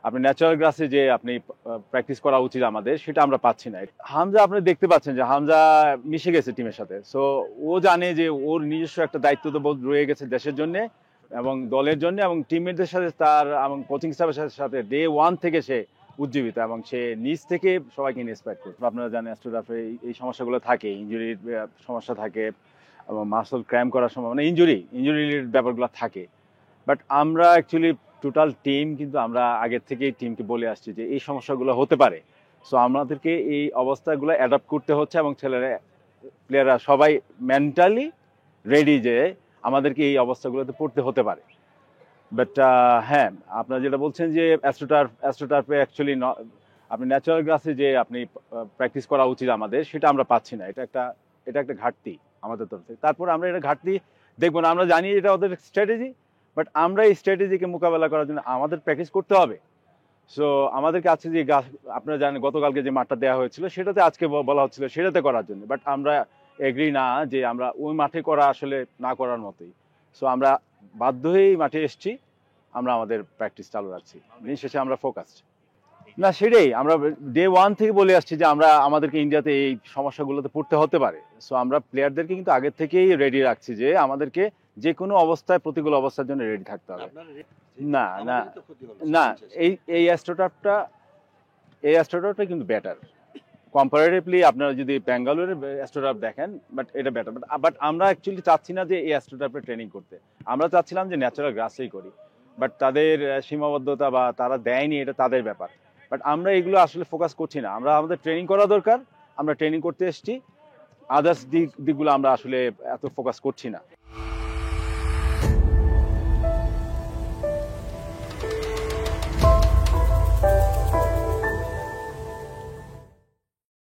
আপনি ন্যাচারাল গ্রাসে যে আপনি প্র্যাকটিস করা উচিত আমাদের, সেটা আমরা পাচ্ছি না। হামজা আপনি দেখতে পাচ্ছেন যে হামজা মিশে গেছে টিমের সাথে। সো ও জানে যে ওর নিজস্ব একটা দায়িত্ববোধ রয়ে গেছে দেশের জন্য এবং দলের জন্য এবং টিমমেটদের সাথে তার এবং কোচিং স্টাফের সাথে ডে ওয়ান থেকে সে উজ্জীবিত এবং সে নিজ থেকে সবাইকে ইন্সপায়ার করছে। আপনারা জানেন অ্যাস্ট্রোগ্রাফে এই সমস্যাগুলো থাকে, ইঞ্জুরির সমস্যা থাকে এবং মাসল ক্র্যাম করার সময় মানে ইঞ্জুরির ব্যাপারগুলো থাকে। বাট আমরা অ্যাকচুয়ালি টোটাল টিম কিন্তু আমরা আগের থেকেই টিমকে বলে আসছি যে এই সমস্যাগুলো হতে পারে। সো আমাদেরকে এই অবস্থাগুলো অ্যাডাপ্ট করতে হচ্ছে এবং প্লেয়াররা সবাই মেন্টালি রেডি যে আমাদেরকে এই অবস্থাগুলোতে পড়তে হতে পারে। বাট হ্যাঁ, আপনারা যেটা বলছেন যে অ্যাস্ট্রোটার্ফে অ্যাকচুয়ালি আপনি ন্যাচারাল গ্রাসে যে আপনি প্র্যাকটিস করা উচিত আমাদের, সেটা আমরা পাচ্ছি না। এটা একটা ঘাটতি আমাদের তরফ থেকে। তারপরে আমরা এটা ঘাটতি দেখবো না, আমরা জানি এটা ওদের স্ট্র্যাটেজি। বাট আমরা এই স্ট্র্যাটেজিকে মোকাবেলা করার জন্য আমাদের প্র্যাকটিস করতে হবে। সো আমাদেরকে আজকে যে আপনারা জানেন গতকালকে যে মাঠটা দেওয়া হয়েছিল সেটাতে আজকে বলা হচ্ছিল সেটাতে করার জন্য। বাট আমরা এগ্রি না যে আমরা ওই মাঠে করা আসলে না করার মতোই। সো আমরা বাধ্য হয়েই মাঠে এসেছি, আমরা আমাদের প্র্যাকটিস চালু রাখছি, দিন শেষে আমরা ফোকাস। না সেটাই আমরা ডে ওয়ান থেকে বলে আসছি যে আমাদেরকে ইন্ডিয়াতে এই সমস্যাগুলোতে পড়তে হতে পারে। সো আমরা প্লেয়ারদেরকে কিন্তু আগের থেকেই রেডি রাখছি যে আমাদেরকে যে কোনো অবস্থায় প্রতিকূল অবস্থার জন্য রেডি থাকতে হবে। না না না, এই অ্যাস্ট্রোটার্ফটা কিন্তু বেটার কম্পারেটিভলি। আপনারা যদি ব্যাঙ্গালোরের অ্যাস্ট্রোটার্ফ দেখেন, বাট এটা বেটার। বাট আমরা অ্যাকচুয়ালি চাচ্ছি না যে এই অ্যাস্ট্রোটার্ফে ট্রেনিং করতে, আমরা চাচ্ছিলাম যে ন্যাচারাল গ্রাসেই করি। বাট তাদের সীমাবদ্ধতা বা তারা দেয়নি, এটা তাদের ব্যাপার। বাট আমরা এগুলো আসলে ফোকাস করছি না, আমাদের ট্রেনিং করা দরকার, আমরা ট্রেনিং করতে এসেছি। আদার্স দিকগুলো আমরা আসলে এত ফোকাস করছি না।